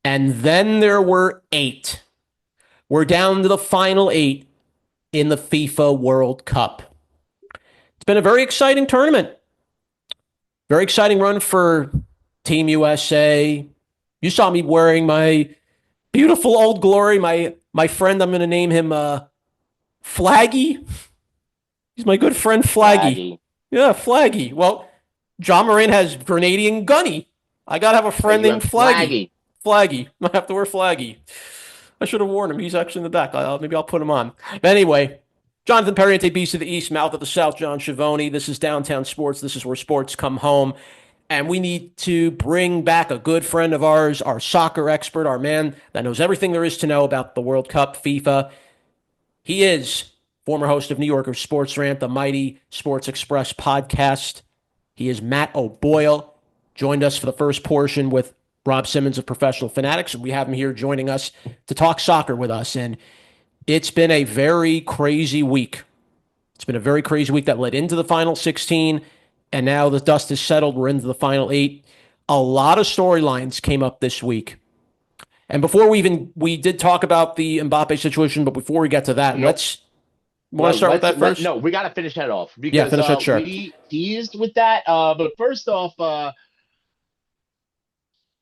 And then there were eight. We're down to the final eight in the FIFA World Cup. It's been a very exciting tournament. Very exciting run for Team USA. You saw me wearing my beautiful old glory. My friend, I'm going to name him Flaggy. He's my good friend Flaggy. Flaggy. Yeah, Flaggy. Well, John Moran has Grenadian Gunny. I got to have a But friend you named have Flaggy. Flaggy. Flaggy. I have to wear Flaggy. I should have worn him. He's actually in the back. Maybe I'll put him on. But anyway, Jonathan Perriente, Beast of the East, Mouth of the South, John Schiavone. This is Downtown Sports. This is where sports come home. And we need to bring back a good friend of ours, our soccer expert, our man that knows everything there is to know about the World Cup, FIFA. He is former host of New Yorker Sports Rant, the Mighty Sports Express podcast. He is Matt O Boyle. Joined us for the first portion with Rob Simmons of Professional Fanatics, and we have him here joining us to talk soccer with us. And it's been a very crazy week. It's been a very crazy week that led into the final 16, and now the dust is settled. We're into the final eight. A lot of storylines came up this week. And before we did talk about the Mbappe situation, but before we get to that, Nope. let's want to Well, start with that first? no, we got to finish that off Yeah, because finish that, sure. we teased with that. But first off,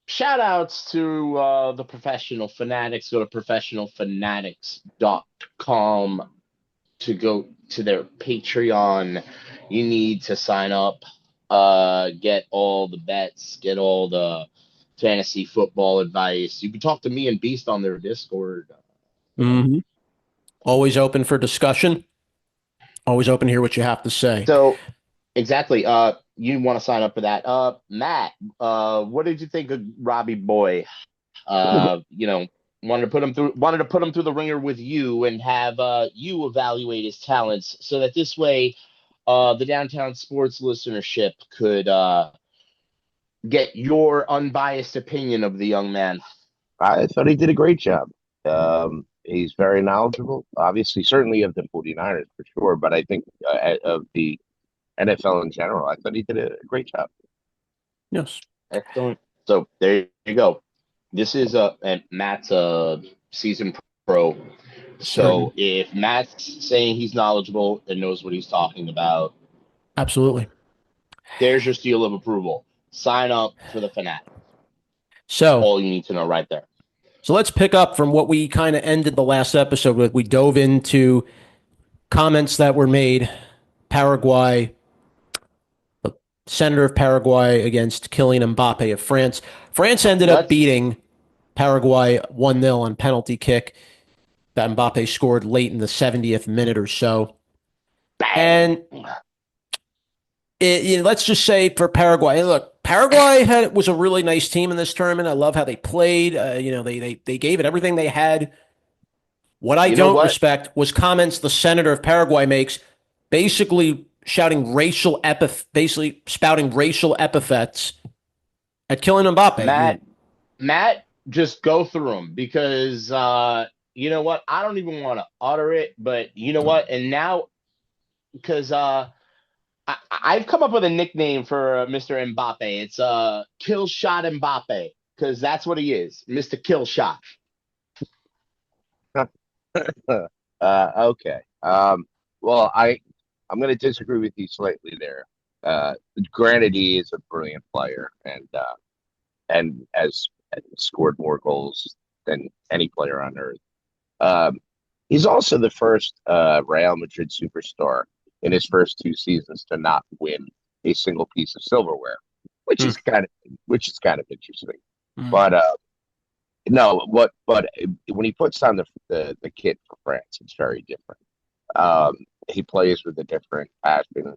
shout outs to the professional fanatics. Go to professionalfanatics.com to go to their Patreon. You need to sign up, get all the bets, get all the fantasy football advice. You can talk to me and Beast on their Discord. You know. Mm-hmm. Always open for discussion. Always open to hear what you have to say. So exactly. You want to sign up for that. Matt, what did you think of Robbie Boy? You know, wanted to put him through the ringer with you and have you evaluate his talents so that this way the downtown sports listenership could get your unbiased opinion of the young man. I thought he did a great job. He's very knowledgeable, obviously, certainly of the 49ers for sure, but I think of the NFL in general, I thought he did a great job. Yes. Excellent. So there you go. This is and Matt's a season pro. Certain. So if Matt's saying he's knowledgeable and knows what he's talking about, Absolutely. there's your seal of approval. Sign up for the Fanatic. So, All you need to know right there. so let's pick up from what we kind of ended the last episode with. We dove into comments that were made. Paraguay, the senator of Paraguay against Kylian Mbappe of France. France ended up Let's beating Paraguay 1-0 on penalty kick that Mbappe scored late in the 70th minute or so. bang. And let's just say for Paraguay, look, Paraguay was a really nice team in this tournament. I love how they played. They gave it everything they had. What I You know don't what? respect was comments the senator of Paraguay makes, basically basically spouting racial epithets at Kylian Mbappe. Matt, just go through them because you know what? I don't even want to utter it, but you know what? And now, because I've come up with a nickname for Mr. Mbappe. It's Kill Shot Mbappe because that's what he is, Mr. Kill Shot. Okay. Well, I'm going to disagree with you slightly there. Granted, he is a brilliant player and has scored more goals than any player on earth. Um, he's also the first Real Madrid superstar in his first two seasons to not win a single piece of silverware, which Mm, is kind of interesting. mm, But no, but when he puts on the kit for France, it's very different. He plays with a different passion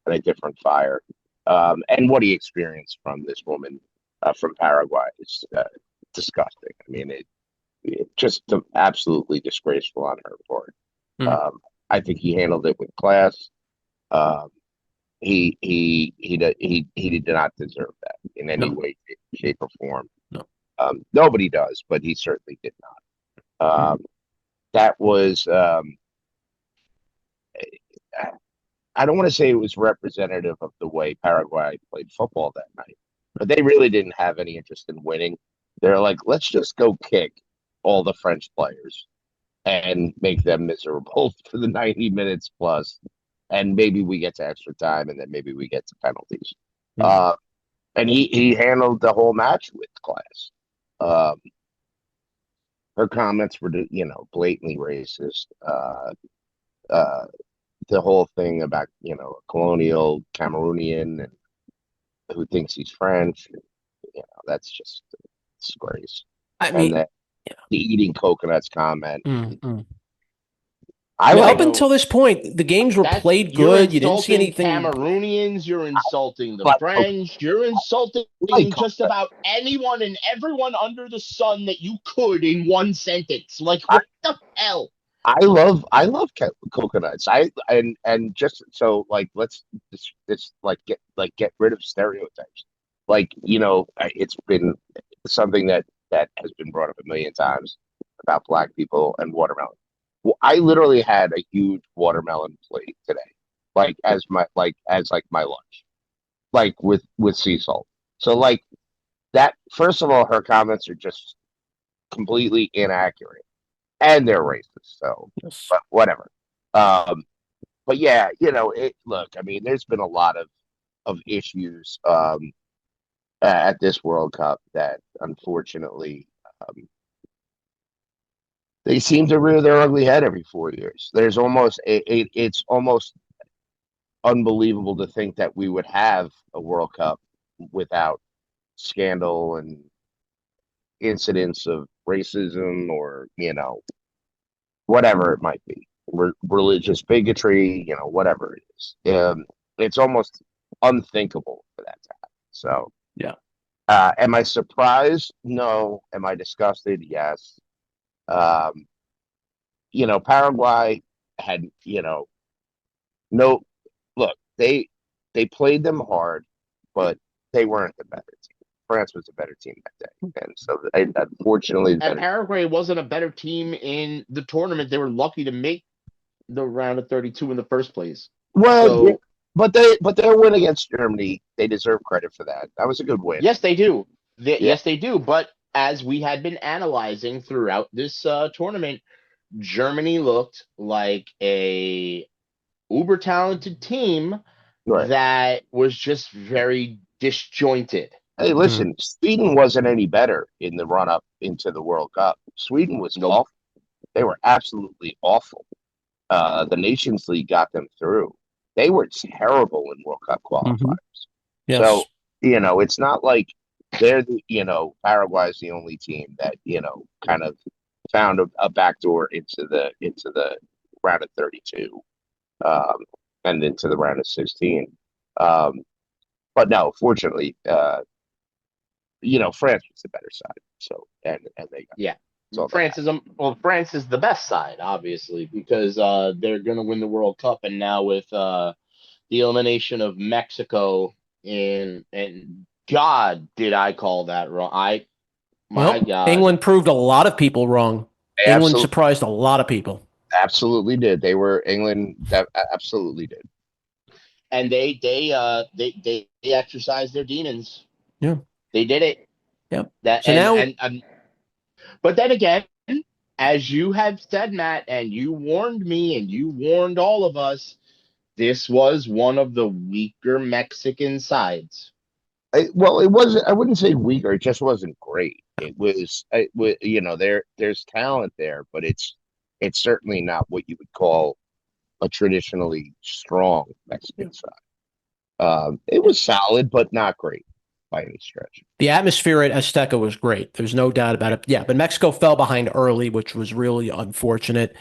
and a different fire. And what he experienced from this woman from Paraguay is disgusting. I mean, it just absolutely disgraceful on her part. mm. I think he handled it with class. Um, he did not deserve that in any No, way, shape, or form. no. Nobody does, but he certainly did not. That was I don't want to say it was representative of the way Paraguay played football that night, but they really didn't have any interest in winning. They're like, let's just go kick all the French players and make them miserable for the 90 minutes plus, and maybe we get to extra time, and then maybe we get to penalties. Mm. And he handled the whole match with class. Um, her comments were, blatantly racist. Uh, the whole thing about, a colonial Cameroonian and who thinks he's French, that's just a disgrace. I And mean, that the eating coconuts comment, mm. I Yeah, like, up until this point, the games were played You're good. You didn't see insulting anything. Cameroonians, you're insulting the but okay, French, you're insulting like just about anyone and everyone under the sun that you could in one sentence. Like, I, what the hell? I love coconuts. And just so like let's just like get rid of stereotypes. Like it's been something that has been brought up a million times about black people and watermelon. Well, I literally had a huge watermelon plate today, like as my lunch, like with sea salt. So like that. First of all, her comments are just completely inaccurate and they're racist. So, Yes. but whatever. Um, but yeah, look, I mean, there's been a lot of issues at this World Cup that unfortunately they seem to rear their ugly head every 4 years. It's almost unbelievable to think that we would have a World Cup without scandal and incidents of racism or whatever it might be, religious bigotry, whatever it is. It's almost unthinkable for that to happen. So, Yeah. am I surprised? No. Am I disgusted? Yes. Um, Paraguay had, no, look, they played them hard, but they weren't the better team. France was a better team that day, and so unfortunately, the And better. Paraguay wasn't a better team in the tournament. They were lucky to make the round of 32 in the first place. Well, yeah, So, but their win against Germany, they deserve credit for that. That was a good win. yes, they do. Yeah, Yes, they do. But as we had been analyzing throughout this tournament, Germany looked like a uber talented team right. that was just very disjointed. Hey, Mm. listen, Sweden wasn't any better in the run up into the World Cup. Sweden was Nope. awful. They were absolutely awful. The Nations League got them through. They were terrible in World Cup Mm-hmm. qualifiers. So, Yes. it's not like Paraguay's the only team that, kind of found a backdoor into the round of 32, um, and into the round of 16. Um, but no, fortunately, France was the better side. So, and they got Yeah. so that. France is the best side, obviously, because they're going to win the World Cup, and now with the elimination of Mexico, and God, did I call that wrong? My Well, God, England proved a lot of people wrong. They England absolutely, surprised a lot of people. absolutely did. They were England that absolutely did. and they exercised their demons. Yeah. They did it. Yeah. That So now, but then again, as you have said, Matt, and you warned me, and you warned all of us, this was one of the weaker Mexican sides. Well, it wasn't. I wouldn't say weaker. It just wasn't great. There's talent there, but it's certainly not what you would call a traditionally strong Mexican side. It was solid, but not great by any stretch. the atmosphere at Azteca was great. There's no doubt about it. Yeah, but Mexico fell behind early, which was really unfortunate.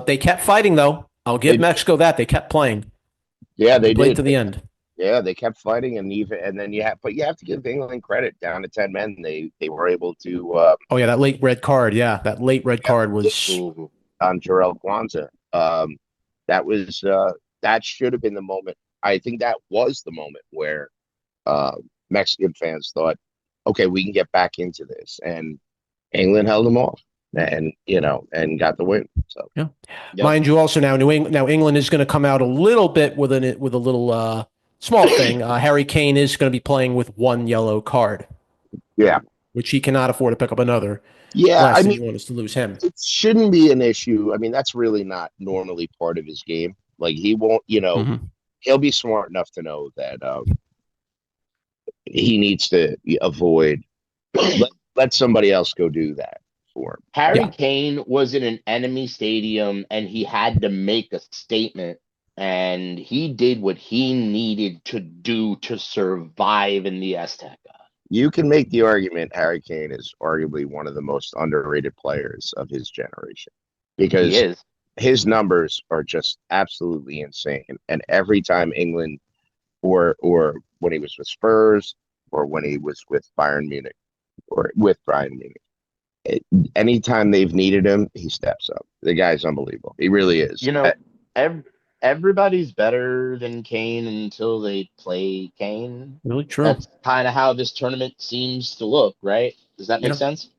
They kept fighting, though. I'll give They, Mexico that. They kept playing. yeah, They they played did. to the end. Yeah, they kept fighting, and then but you have to give England credit. Down to 10 men, they were able to. Oh, yeah, that late red card. Yeah, that late red card was. Ooh. On Jarrell Kwanzaa. That was that should have been the moment. I think that was the moment where uh, Mexican fans thought, okay, we can get back into this, and England held them off, and got the win. So Yeah. Yep. Mind you, also now England is going to come out a little bit with a little small thing. Harry Kane is going to be playing with one yellow card. yeah, which he cannot afford to pick up another. Yeah, Last I thing mean, you want is to lose him. it shouldn't be an issue. I mean, that's really not normally part of his game. Like he won't, Hmm. he'll be smart enough to know that he needs to avoid let somebody else go do that for him. Harry Yeah. Kane was in an enemy stadium and he had to make a statement, and he did what he needed to do to survive in the Azteca. You can make the argument Harry Kane is arguably one of the most underrated players of his generation He because is. his numbers are just absolutely insane. And every time England or when he was with Spurs or when he was with Bayern Munich or with Bayern Munich, it, anytime they've needed him, he steps up. The guy's unbelievable. He really is. You know, ev everybody's better than Kane until they play Kane. Really true. That's kind of how this tournament seems to look, right? Does that make Yeah. sense?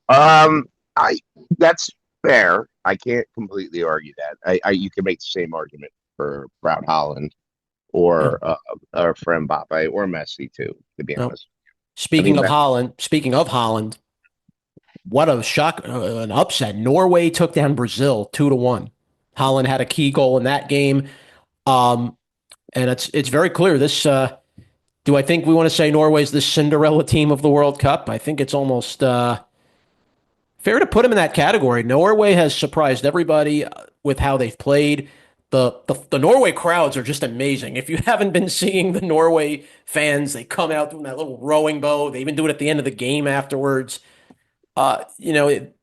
Um, I that's fair. I can't completely argue that. You can make the same argument for Brown Holland Yeah. or for Mbappe or Messi too. To be No. honest, I think Speaking of Holland, what a shock, an upset. Norway took down Brazil 2-1. Holland had a key goal in that game. Um, and it's very clear. Do I think we want to say Norway's the Cinderella team of the World Cup? I think it's almost fair to put them in that category. Norway has surprised everybody with how they've played. The Norway crowds are just amazing. If you haven't been seeing the Norway fans, they come out doing that little rowing boat. They even do it at the end of the game afterwards. Uh, you know, it,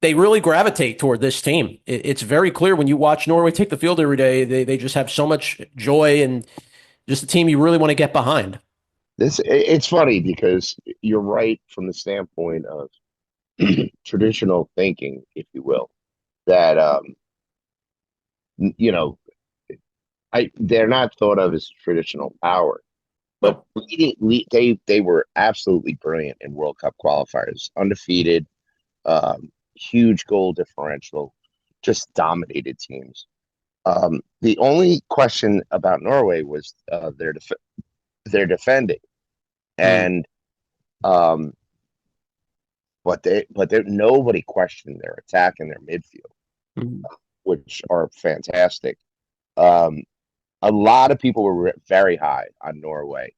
they really gravitate toward this team. It's very clear when you watch Norway take the field every day. They just have so much joy and just a team you really want to get behind. it's funny because you're right from the standpoint of traditional thinking, if you will, that you know, they're not thought of as traditional power, but No, they were absolutely brilliant in World Cup qualifiers, undefeated, huge goal differential, just dominated teams. The only question about Norway was their defending, mm, and um, but nobody questioned their attack and their midfield, mm, which are fantastic. Um, a lot of people were very high on Norway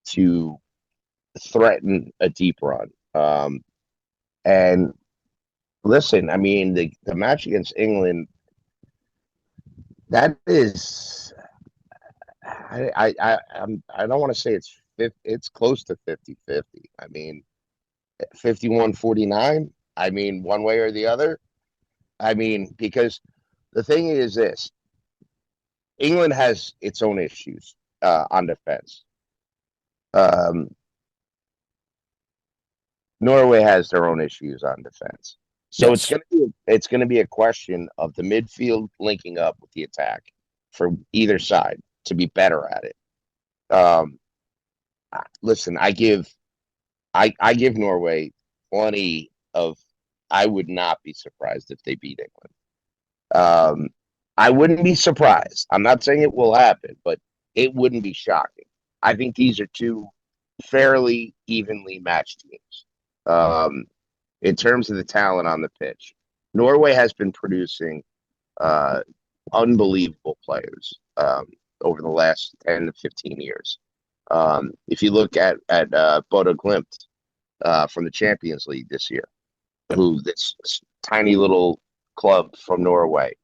to threaten a deep run. And listen, I mean, the match against England, that is, I don't want to say it's close to 50-50. I mean, 51-49. I mean, one way or the other. I mean, because the thing is this, England has its own issues on defense. Um, Norway has their own issues on defense. So yes. it's gonna be a question of the midfield linking up with the attack for either side to be better at it. Um, listen, I give Norway plenty of. I would not be surprised if they beat England. I wouldn't be surprised. I'm not saying it will happen, but it wouldn't be shocking. I think these are two fairly evenly matched teams. In terms of the talent on the pitch, Norway has been producing uh, unbelievable players over the last 10 to 15 years. If you look at Balogun from the Champions League this year, Yep. who this tiny little club from Norway,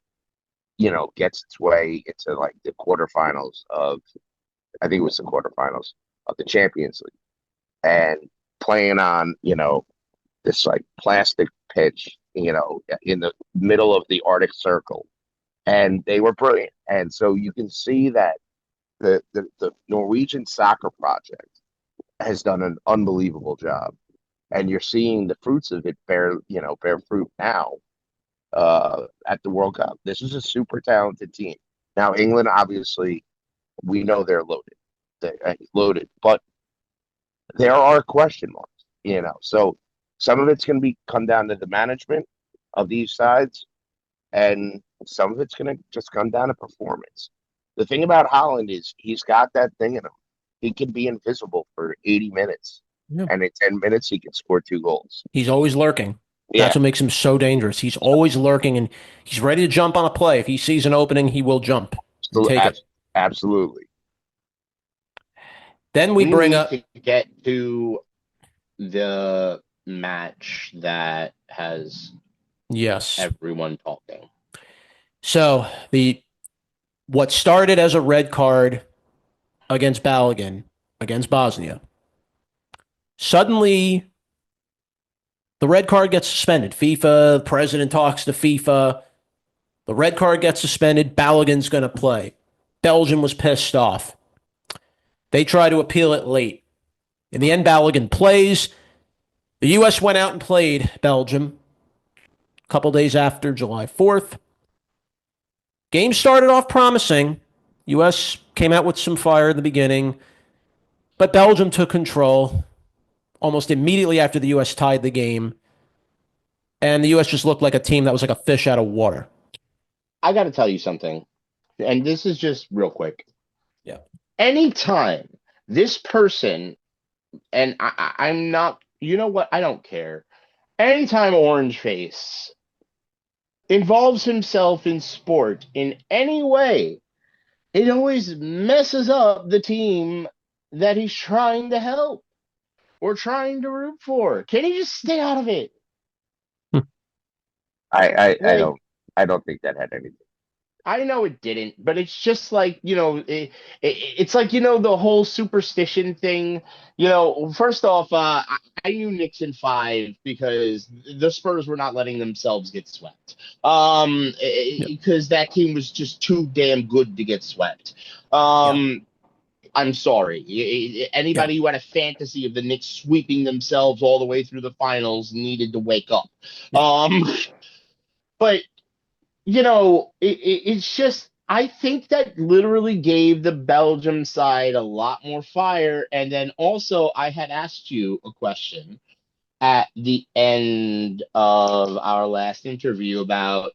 gets its way into like the quarterfinals of, I think it was the quarterfinals of the Champions League, and playing on, this like plastic pitch, in the middle of the Arctic Circle, and they were brilliant. And so you can see that the Norwegian soccer project has done an unbelievable job, and you're seeing the fruits of it bear fruit now at the World Cup. This is a super talented team. Now England, obviously, we know they're loaded, loaded, but there are question marks. So some of it's going to be come down to the management of these sides, and some of it's going to just come down to performance. The thing about Holland is he's got that thing in him. He can be invisible for 80 minutes Yeah. and in 10 minutes he can score 2 goals. He's always lurking. Yeah, That's what makes him so dangerous. He's always lurking, and he's ready to jump on a play. If he sees an opening, he will jump and so take it. absolutely. Then we We bring need up, to get to the match that has yes. everyone talking. So what started as a red card against Balogun, against Bosnia, suddenly the red card gets suspended. FIFA, the president talks to FIFA. The red card gets suspended. Balogun's going to play. Belgium was pissed off. They try to appeal it late. In the end, Balogun plays. The U.S. went out and played Belgium a couple days after July 4th. Game started off promising. U.S. came out with some fire in the beginning, but Belgium took control almost immediately after the U.S. tied the game. And the U.S. just looked like a team that was like a fish out of water. I got to tell you something, and this is just real quick. Yeah. Anytime this person, and I'm not, you know what? I don't care. Anytime Orange Face involves himself in sport in any way, it always messes up the team that he's trying to help or trying to root for. Can he just stay out of it? I Like, I don't think that had anything. I know it didn't, but it's just like, it's like, the whole superstition thing. First off, I knew Knicks in five because the Spurs were not letting themselves get swept. Yep. Because that team was just too damn good to get swept. Yeah. I'm sorry. Yeah. Anybody who had a fantasy of the Knicks sweeping themselves all the way through the finals needed to wake up. Yeah. But it's just, I think that literally gave the Belgium side a lot more fire. And then also, I had asked you a question at the end of our last interview about,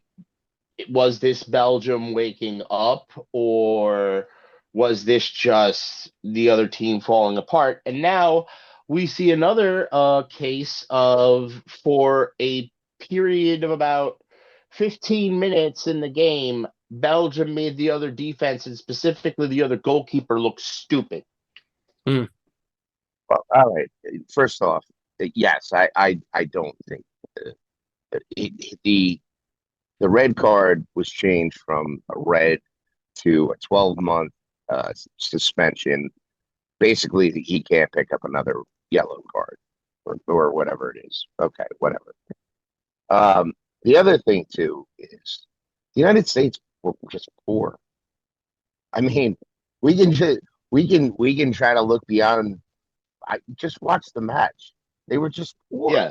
was this Belgium waking up, or was this just the other team falling apart? And now we see another case of, for a period of about 15 minutes in the game, Belgium made the other defense, and specifically the other goalkeeper, look stupid. Mm. Well, all right. First off, yes, I don't think the the red card was changed from a red to a 12-month suspension. Basically, he can't pick up another yellow card or whatever it is. Okay, whatever. The other thing too is the United States were just poor. I mean, we can just we can try to look beyond. I just watch the match. They were just poor. Yeah.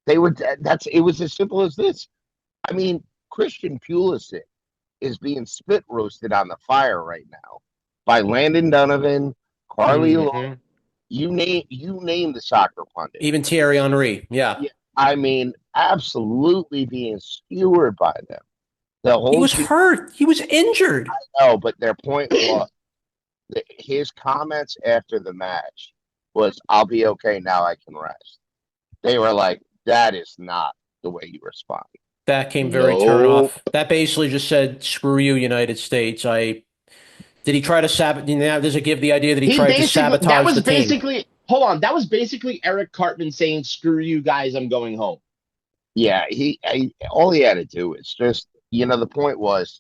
They were. That's it. Was as simple as this. I mean, Christian Pulisic is being spit roasted on the fire right now by Landon Donovan, Carly Lloyd. Mm-hmm. You name the soccer pundit. Even Thierry Henry. Yeah. Yeah, I mean, absolutely being skewered by them. The He whole was team. hurt. He was injured. No, but their point was his comments after the match was, "I'll be okay now. I can rest." They were like, "That is not the way you respond." That came very turn No. off. That basically just said, screw you, United States. Did he try to sabotage? Now, does it give the idea that he He tried to basically, that sabotage was the team? basically, hold on, that was basically Eric Cartman saying, screw you guys, I'm going home. Yeah, all he had to do is just, the point was,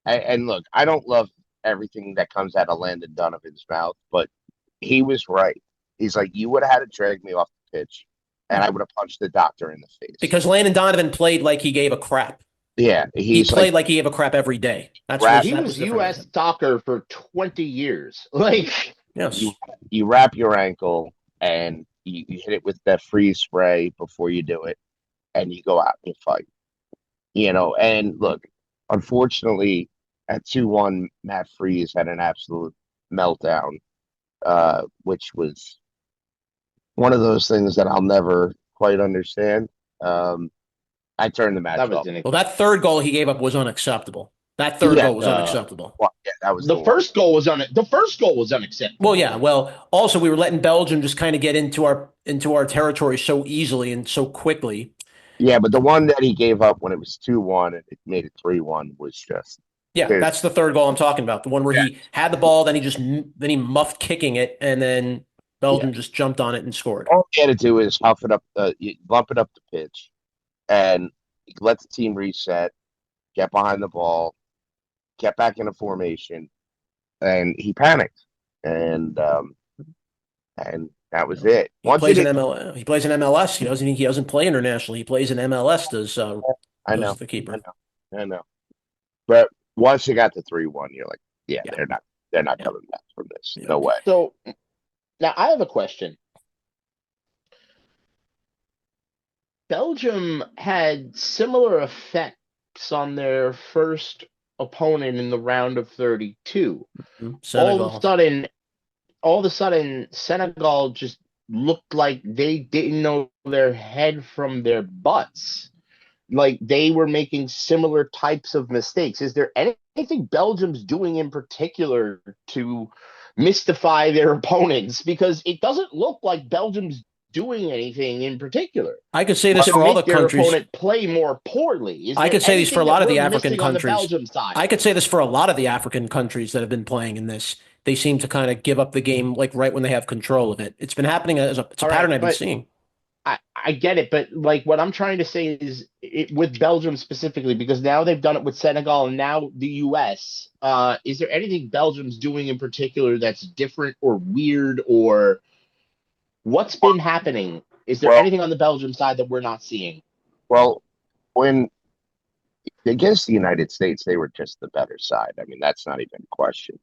and look, I don't love everything that comes out of Landon Donovan's mouth, but he was right. He's like, you would have had to drag me off the pitch, and I would have punched the doctor in the face. Because Landon Donovan played like he gave a crap. Yeah, He played like he gave a crap every day. He was U.S. soccer for 20 years. Like, yes. You wrap your ankle and you hit it with that freeze spray before you do it, and you go out and fight. And look, unfortunately, at 2-1, Matt Freeze had an absolute meltdown, which was one of those things that I'll never quite understand. I turned the match off. Well, that third goal he gave up was unacceptable. That third goal was unacceptable. Well, that was The the one. first goal was unacceptable. Well, yeah. Well, also we were letting Belgium just kind of get into our territory so easily and so quickly. Yeah, but the one that he gave up when it was 2-1 and it made it 3-1 was just Yeah, there's that's the third goal I'm talking about. The one where yeah, he had the ball, then he muffed kicking it, and then yeah. Belgium just jumped on it and scored. All you had to do is huff it up, you bump it up the pitch, and let the team reset, get behind the ball, get back into formation, and he panicked, and that was it. He Once you plays in did, MLS. He plays in MLS. He doesn't play internationally. He plays in MLS. I Does know, the I keeper? know, I know. But once you got to 3-1, you're like, yeah, Yeah, they're not yeah, coming back from this. yeah. No way. So now I have a question. Belgium had similar effects on their first opponent in the round of 32. All of a Senegal. sudden, Senegal just looked like they didn't know their head from their butts. Like they were making similar types of mistakes. Is there anything Belgium's doing in particular to mystify their opponents? Because it doesn't look like Belgium's doing anything in particular I could say this to for all the make their countries. opponent play more poorly. Is I there could say this for a anything lot that of the we're African missing on the countries. Belgium side? I could say this for a lot of the African countries that have been playing in this. They seem to kind of give up the game like right when they have control of it. It's been happening it's a All right, pattern I've been but seeing. I get it, but like what I'm trying to say is with Belgium specifically, because now they've done it with Senegal and now the US. Is there anything Belgium's doing in particular that's different or weird or what's been happening? Is there Well, anything on the Belgium side that we're not seeing? well, when against the United States, they were just the better side. I mean, that's not even a question.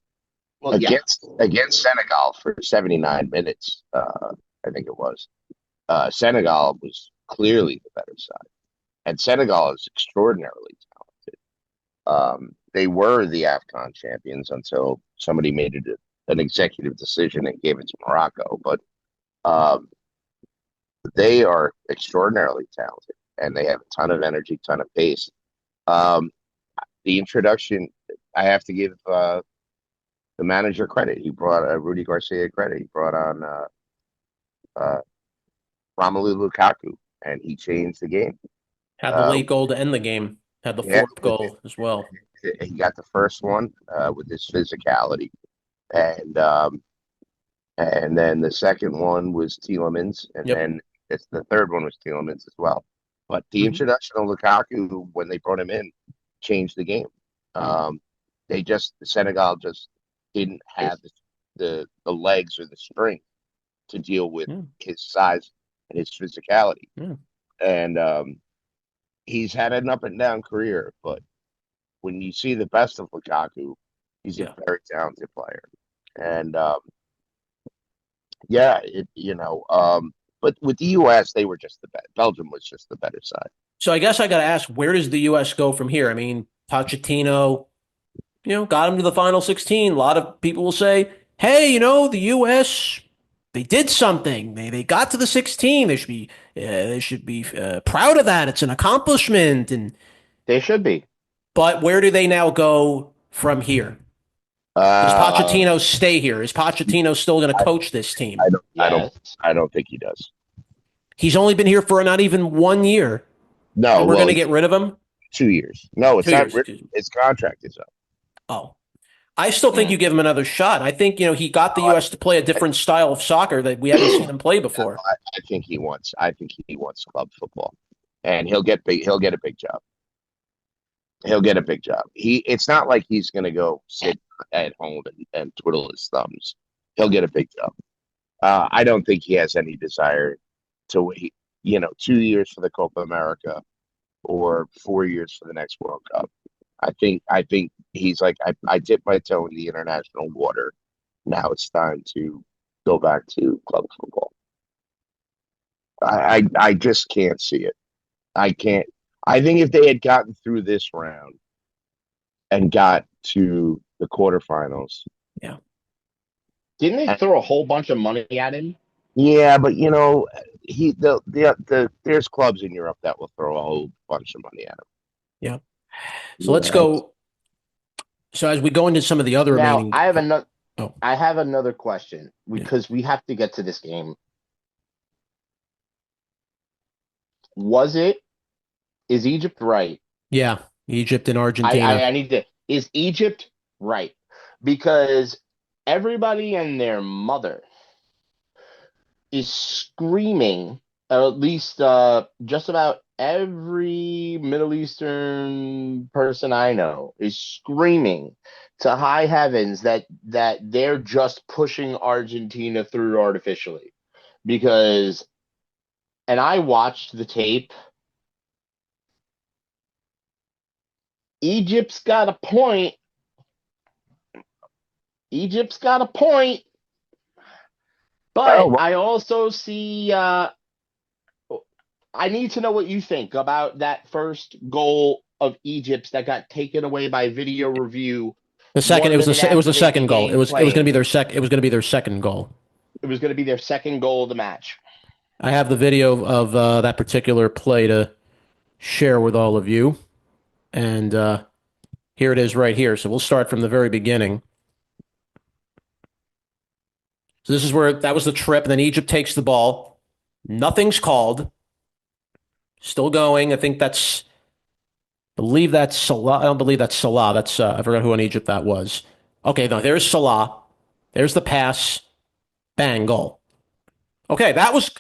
Well, yeah. Against Senegal for 79 minutes, I think it was. Senegal was clearly the better side, and Senegal is extraordinarily talented. They were the AFCON champions until somebody made it an executive decision and gave it to Morocco. But um, they are extraordinarily talented, and they have a ton of energy, ton of pace. Um, the introduction, I have to give the manager credit. He brought Rudy Garcia credit. He brought on uh, Romelu Lukaku, and he changed the game. Had the Uh, late goal to end the game. Had the yeah, fourth goal as well. he got the first one with his physicality, and then the second one was Tielemans, and Yep. then the third one was Tielemans as well. But the Hmm. introduction of Lukaku when they brought him in changed the game. Um, Senegal just didn't have the legs or the strength to deal with Yeah. his size and his physicality. Yeah. And he's had an up and down career, but when you see the best of Lukaku, he's a Yeah. very talented player. And yeah, but with the U.S., they were just the best. Belgium was just the better side. So I guess I got to ask, where does the U.S. go from here? I mean, Pochettino, got him to the final 16. A lot of people will say, hey, the U.S. they did something. They got to the 16. They should be proud of that. It's an accomplishment. They should be. But where do they now go from here? Does Uh, Pochettino stay here? Is Pochettino still going to I, coach this team? I don't, I don't, Yes. I don't think he does. He's only been here for not even 1 year, No, and we're going well, to get rid of him. 2 years. No, it's Two not. years. Excuse me. His contract is up. Oh, I still think Hmm. you give him another shot. I think he got the No, U.S. to play a different style of soccer that we haven't seen him play before. I think he wants. I think he wants club football, and he'll get big. He'll get a big job. He'll get a big job. It's not like he's going to go sit at home and twiddle his thumbs. He'll get a big job. I don't think he has any desire to wait, 2 years for the Copa America or 4 years for the next World Cup. I think he's like, I dipped my toe in the international water. Now it's time to go back to club football. I just can't see it. I can't. I think if they had gotten through this round and got to the quarterfinals, Yeah. Didn't they and, throw a whole bunch of money at him? yeah, but there's clubs in Europe that will throw a whole bunch of money at him. Yeah. So let's Yeah, go. So as we go into some of the other Now, remaining, oh I have another question yeah, because we have to get to this game. Was it, is Egypt right? yeah, Egypt and I, Argentina. I, I need to, is Egypt right? Because everybody and their mother is screaming, or at least just about every Middle Eastern person I know is screaming to high heavens that they're just pushing Argentina through artificially. Because, and I watched the tape, Egypt's got a point. Egypt's got a point, Oh, but well, I also see I need to know what you think about that first goal of Egypt's that got taken away by video review The second, 1 minute it was the after they second goal. began It was going to be playing. it was going to be their second goal. It was going to be their second goal of the match. I have the video of that particular play to share with all of you, and here it is right here. So we'll start from the very beginning. So this is where that was the trip, and then Egypt takes the ball. Nothing's called. Still going. Believe that's Salah. I don't believe that's Salah. That's I forgot who in Egypt that was. Okay, no, there's Salah. There's the pass. Bang, goal. Okay, that was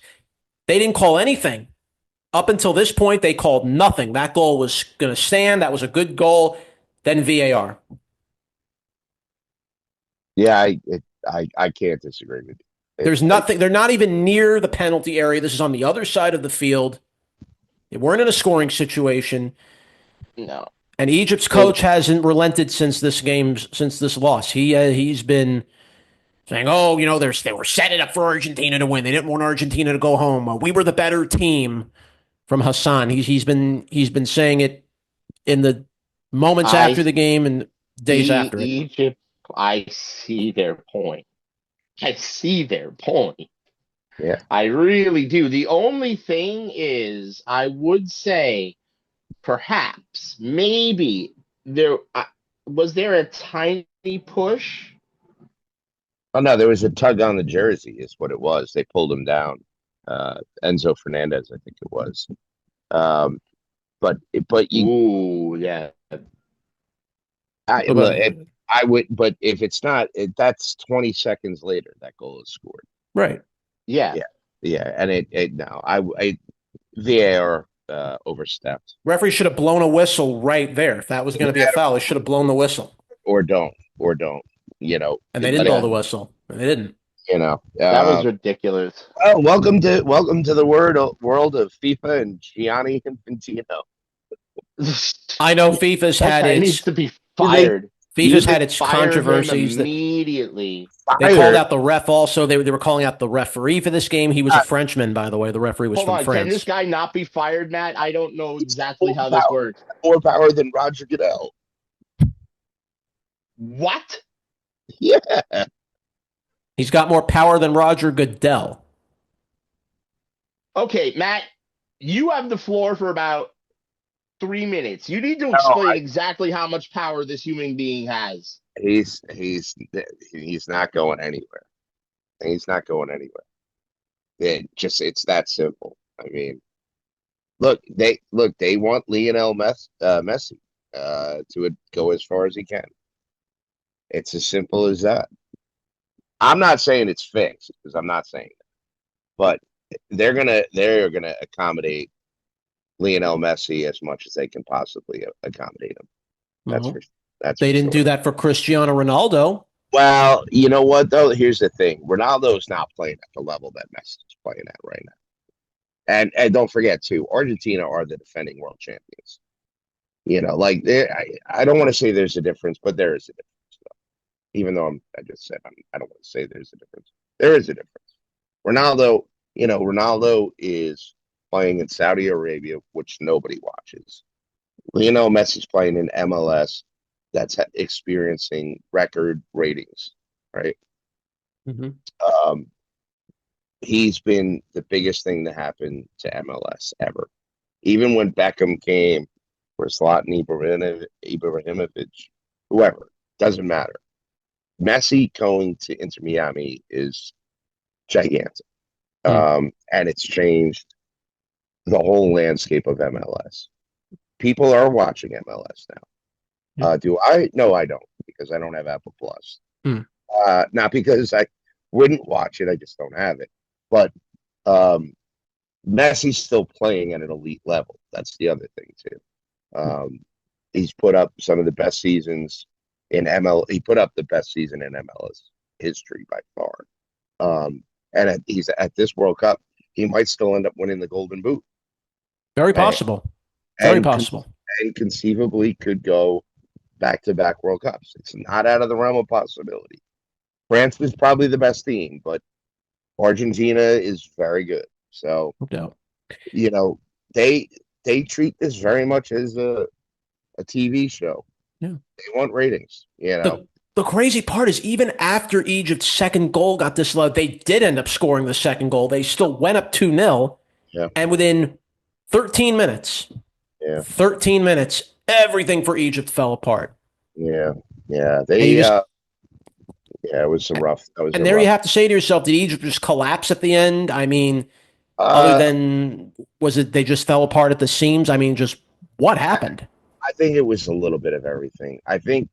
they didn't call anything. Up until this point, they called nothing. That goal was going to stand. That was a good goal. Then VAR. yeah, I can't disagree with you. There's nothing. They're not even near the penalty area. This is on the other side of the field. They weren't in a scoring situation. No. And Egypt's It, coach hasn't relented since this loss. He's been saying, "Oh, they were setting up for Argentina to win. They didn't want Argentina to go home. We were the better team." From Hassan, he's been saying it in the moments I after the game and days see after it. Egypt. I see their point. I see their point. Yeah. I really do. The only thing is, I would say perhaps, maybe there was there a tiny push. Oh no, there was a tug on the jersey, is what it was. They pulled him down. Enzo Fernandez, I think it was. Um, but you, Ooh, yeah. I What look, about I would, but if it's not, that's 20 seconds later that goal is scored. right? Yeah. Yeah, yeah, and it no, I VAR overstepped, Referee should have blown a whistle right there. If that was going to be a foul, he should have blown the whistle. or don't, you know, And they didn't but blow the whistle. They didn't. you know, That was ridiculous. oh, welcome to the world of FIFA and Gianni Infantino. I know FIFA's That had guy needs its to be You think fired. FIFA's had its Fire him controversies that immediately. they called fired? out the ref. Also, they were calling out the referee for this game. He was a Frenchman, by the way. The referee was Hold from on, can this France. guy not be fired, Matt? I don't know He's exactly how this works. more power than Roger Goodell. What? Yeah, He's got more power than Roger Goodell. Okay, Matt, you have the floor for about 3 minutes. You need to no, explain exactly how much power this human being has. he's not going anywhere. He's not going anywhere. It's that simple. I mean, they want Messi to go as far as he can. It's as simple as that. I'm not saying it's fixed because I'm not saying that, but they're gonna accommodate Lionel Messi as much as they can possibly accommodate him. That's Well, for that's they for didn't sure. do that for Cristiano Ronaldo. Well, you know what though? Here's the thing: Ronaldo's not playing at the level that Messi's playing at right now. And don't forget too, Argentina are the defending world champions. You know, like I don't want to say there's a difference, but there is a difference. Even though I just said I don't want to say there's a difference. There is a difference. Ronaldo, Ronaldo is playing in Saudi Arabia, which nobody watches. Lionel Messi's playing in MLS that's experiencing record ratings, right? Mm-hmm. Um, he's been the biggest thing to happen to MLS ever. Even when Beckham came, or Zlatan Ibrahimovic, whoever, Doesn't matter. Messi going to Inter Miami is gigantic. Hmm. And it's changed the whole landscape of MLS. People are watching MLS now. Yeah. Do I? No, I don't, because I don't have Apple Plus. Hmm. Not because I wouldn't watch it, I just don't have it. But um, Messi's still playing at an elite level. That's the other thing too. Um, he's put up some of the best seasons in ML. He put up the best season in MLS history by far. He's at this World Cup. He might still end up winning the Golden Boot, Very and possible. Very and, possible. and conceivably could go back-to-back World Cups. It's not out of the realm of possibility. France is probably the best team, but Argentina is very good. So, No doubt. you know, they they treat this very much as a TV show. Yeah. They want ratings. The crazy part is even after Egypt's second goal got disallowed, they did end up scoring the second goal. They still went up 2-0, Yeah, and within 13 minutes, yeah, 13 minutes, everything for Egypt fell apart. yeah, yeah. And you just Yeah, it was a rough. That was a and there you rough. have to say to yourself, did Egypt just collapse at the end? I mean, other Uh, than was it they just fell apart at the seams? I mean, just what happened? I think it was a little bit of everything. I think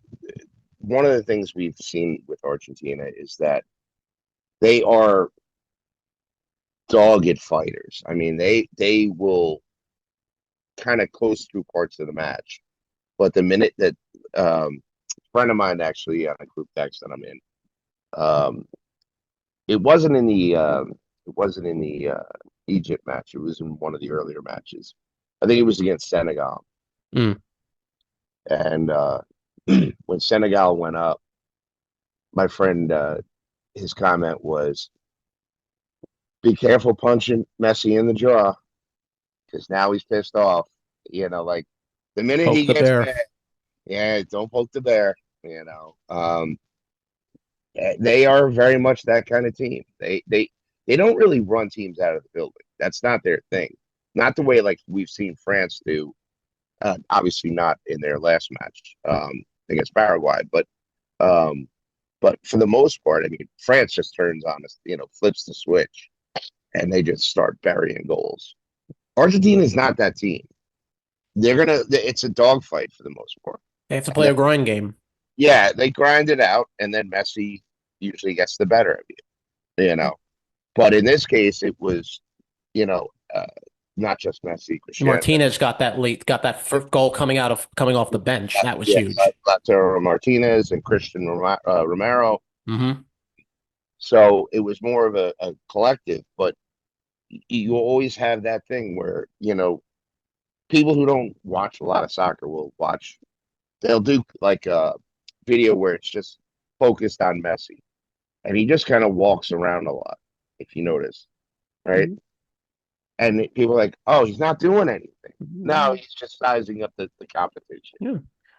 one of the things we've seen with Argentina is that they are dogged fighters. I mean, they will kind of coast through parts of the match, but the minute that a friend of mine actually on a group text that I'm in, um, it wasn't in the Egypt match. It was in one of the earlier matches. I think it was against Senegal, Mm. and when Senegal went up, my friend his comment was, "Be careful punching Messi in the jaw, because now he's pissed off." Like the minute he Poke the gets bear. mad, yeah, don't poke the bear. They are very much that kind of team. They don't really run teams out of the building. That's not their thing. Not the way like we've seen France do. Obviously not in their last match against Paraguay, um, but for the most part, I mean, France just turns on us, flips the switch, and they just start burying goals. Argentina is not that team. It's a dogfight for the most part. They have to And play a grind game. yeah, they grind it out, and then Messi usually gets the better of you. But in this case, it was, you know, uh, not just Messi, Cristiano. Martinez got that first goal coming off the bench. That was Yeah, huge. Lautaro Martinez and Christian Romero. Hmm. So it was more of a collective, but you always have that thing where, people who don't watch a lot of soccer will watch, they'll do like a video where it's just focused on Messi. And he just kind of walks around a lot, if you notice, right? And people are like, oh, he's not doing anything. No, he's just sizing up the competition. Yeah.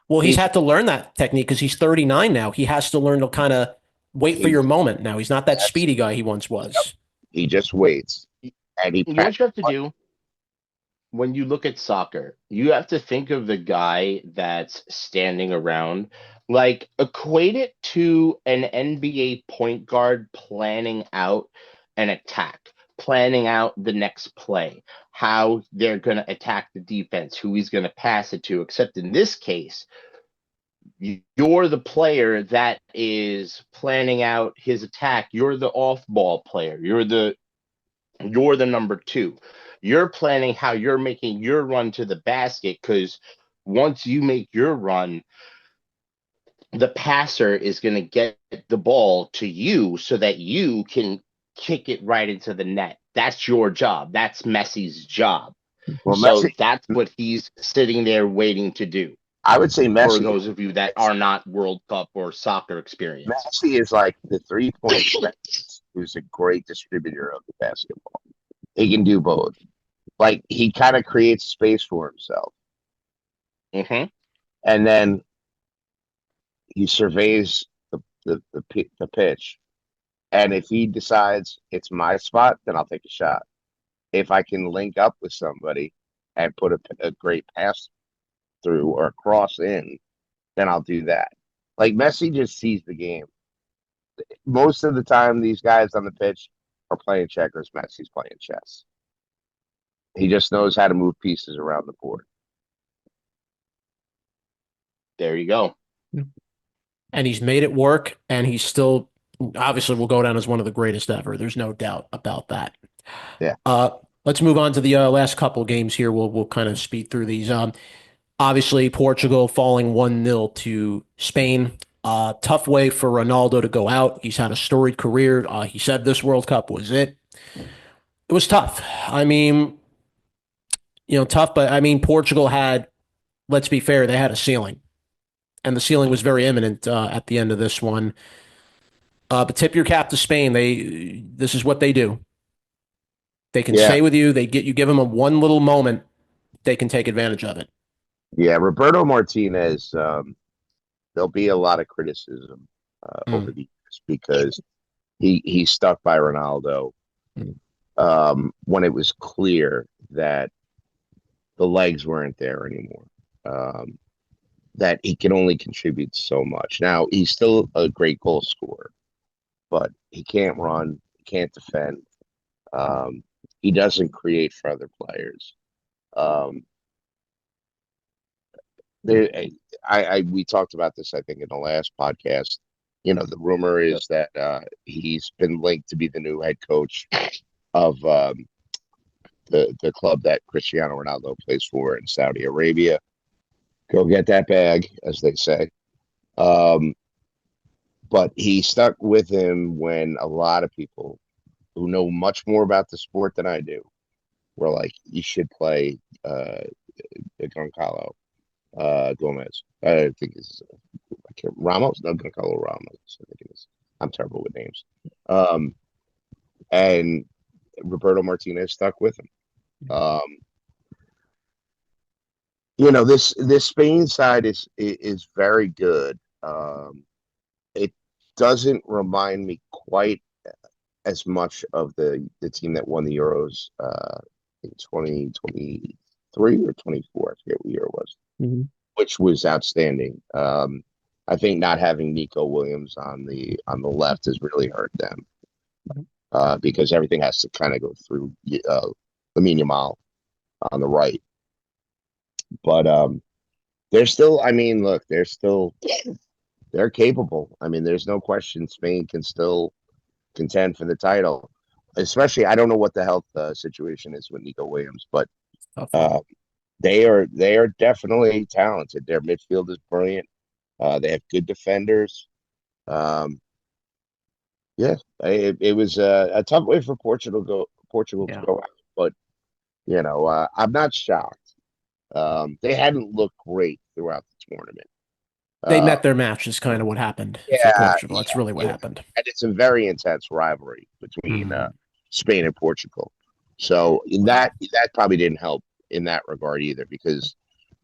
Well, he's He's had to learn that technique because he's 39 now. He has to learn to kind of wait for he your moment now. He's not that that's speedy guy he once yep. was. He just waits and he You know practices. what you have to do when you look at soccer? You have to think of the guy that's standing around. Like, equate it to an NBA point guard planning out an attack, planning out the next play, how they're going to attack the defense, who he's going to pass it to. Except in this case, you're the player that is planning out his attack. You're the off-ball player. You're the number two. You're planning how you're making your run to the basket, because once you make your run, the passer is going to get the ball to you so that you can kick it right into the net. That's your job. That's Messi's job. Well, So Messi, that's what he's sitting there waiting to do. I would say For Messi. those of you that are not World Cup or soccer experienced. Messi is like the 3-point specialist who's a great distributor of the basketball. He can do both. Like he kind of creates space for himself, Mm-hmm. and then he surveys the pitch. And if he decides it's my spot, then I'll take a shot. If I can link up with somebody and put a great pass through or cross in, then I'll do that. Like Messi just sees the game. Most of the time, these guys on the pitch are playing checkers. Messi's playing chess. He just knows how to move pieces around the board. There you go. And he's made it work, and he's still obviously will go down as one of the greatest ever. There's no doubt about that. Yeah. Uh, let's move on to the last couple games here. We'll kind of speed through these. Obviously, Portugal falling 1-0 to Spain. Tough way for Ronaldo to go out. He's had a storied career. He said this World Cup was it. It was tough. I mean, tough, but I mean, Portugal had, let's be fair, they had a ceiling, and the ceiling was very imminent at the end of this one. But tip your cap to Spain. This is what they do. They can Yeah. stay with you. You give them a one little moment, they can take advantage of it. Yeah. Roberto Martinez, there'll be a lot of criticism over the years because he stuck by Ronaldo when it was clear that the legs weren't there anymore. That he can only contribute so much. Now he's still a great goal scorer, but he can't run, he can't defend. He doesn't create for other players. Um, there, we talked about this, I think, in the last podcast. The rumor is that he's been linked to be the new head coach of the club that Cristiano Ronaldo plays for in Saudi Arabia. Go get that bag, as they say. But he stuck with him when a lot of people who know much more about the sport than I do were like, you should play Goncalo Gomez. I think it's Ramos. No, Goncalo Ramos. I think it is. I'm terrible with names. And Roberto Martinez stuck with him. This Spain side is very good. It doesn't remind me quite as much of the team that won the Euros in 2023 or 24. I forget what year it was, which was outstanding. I think not having Nico Williams on the left has really hurt them because everything has to kind of go through Lamine Yamal on the right. But they're still. I mean, look, they're capable. I mean, there's no question Spain can still contend for the title. Especially, I don't know what the health situation is with Nico Williams, but they are definitely talented. Their midfield is brilliant. They have good defenders. Yeah, it was a tough way for Portugal to go out, but I'm not shocked. They hadn't looked great throughout the tournament. They met their match is kind of what happened for Portugal. That's really what happened. And it's a very intense rivalry between Spain and Portugal. So that probably didn't help in that regard either, because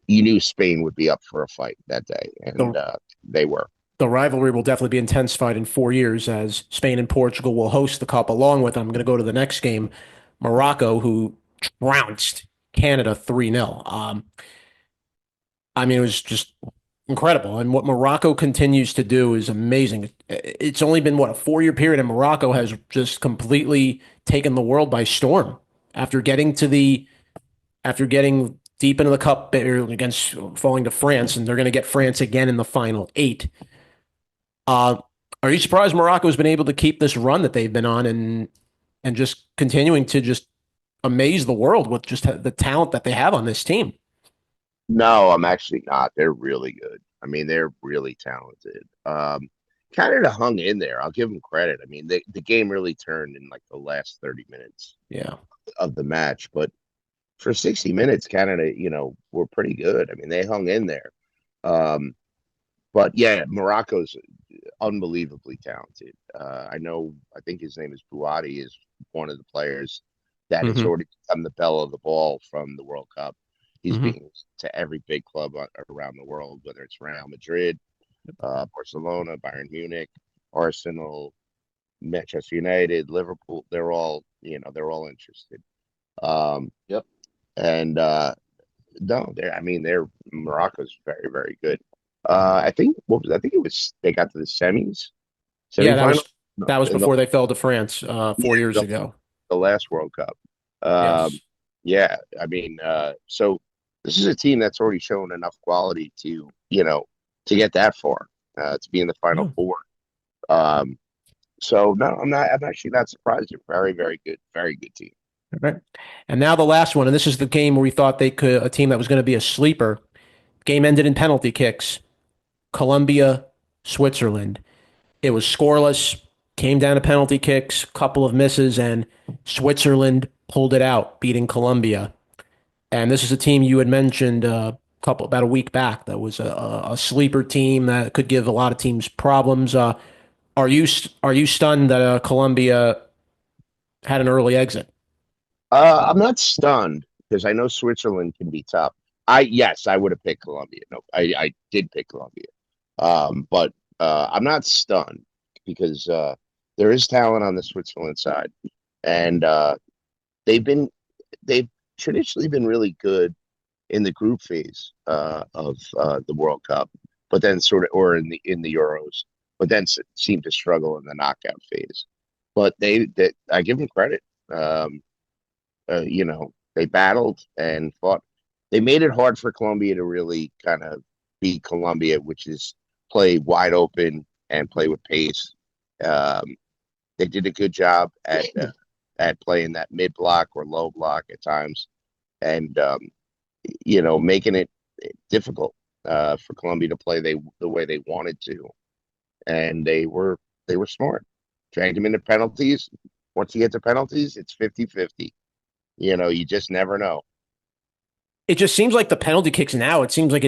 you knew Spain would be up for a fight that day, and they were. The rivalry will definitely be intensified in 4 years as Spain and Portugal will host the Cup along with, I'm going to go to the next game, Morocco, who trounced Canada 3-0. I mean, it was just incredible. And what Morocco continues to do is amazing. It's only been, a 4-year period, and Morocco has just completely taken the world by storm after getting deep into the cup against falling to France, and they're going to get France again in the final 8. Are you surprised Morocco's been able to keep this run that they've been on and just continuing to just amaze the world with just the talent that they have on this team? No, I'm actually not. They're really good. I mean, they're really talented. Canada hung in there. I'll give them credit. I mean, the game really turned in like the last 30 minutes of the match. But for 60 minutes, Canada, were pretty good. I mean, they hung in there. But yeah, Morocco's unbelievably talented. I think his name is Bouadi, is one of the players that has already become the belle of the ball from the World Cup. He's being to every big club around the world, whether it's Real Madrid, Barcelona, Bayern Munich, Arsenal, Manchester United, Liverpool. They're all interested. And no, they're Morocco's very, very good. I think it was they got to the Yeah, semifinal. No, that was in the before they fell to France 4 years the, ago. the last World Cup. Um, Yes. yeah, I mean, so this is a team that's already shown enough quality to, to get that far, to be in the Final Yeah. Four. Um, so no, I'm not. I'm actually not surprised. They're very good team. All right. And now the last one, and this is the game where we thought they could a team that was going to be a sleeper. Game ended in penalty kicks. Colombia, Switzerland. It was scoreless. Came down to penalty kicks, couple of misses, and Switzerland pulled it out, beating Colombia. And this is a team you had mentioned about a week back that was a sleeper team that could give a lot of teams problems. Are you stunned that Colombia had an early exit? I'm not stunned because I know Switzerland can be tough. Yes, I would have picked Colombia. No, I did pick Colombia. But I'm not stunned because there is talent on the Switzerland side, and they've been they've traditionally been really good in the group phase of the World Cup, but then sort of or in the Euros, but then seem to struggle in the knockout phase. But they I give them credit. They battled and fought. They made it hard for Colombia to really kind of beat Colombia, which is play wide open and play with pace. Um, they did a good job at playing that mid block or low block at times, and making it difficult for Colombia to play the way they wanted to, and they were smart. Dragged them into penalties. Once you get to penalties, it's 50-50. You just never know. It just seems like the penalty kicks now. It seems like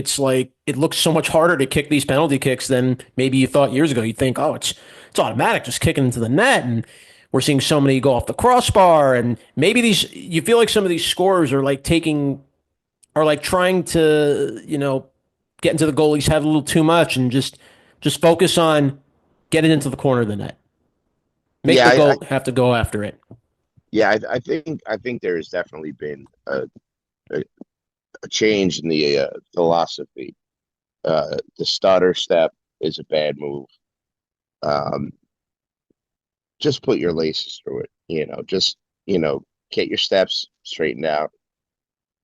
it looks so much harder to kick these penalty kicks than maybe you thought years ago. You'd think, oh, it's automatic, just kicking into the net, and we're seeing so many go off the crossbar, and maybe these you feel like some of these scorers are like trying to get into the goalie's head a little too much and just focus on getting into the corner of the net. Make Yeah, the goal have to go after it. I think there has definitely been a, a change in the philosophy. The stutter step is a bad move. Um, just put your laces through it. Just get your steps straightened out,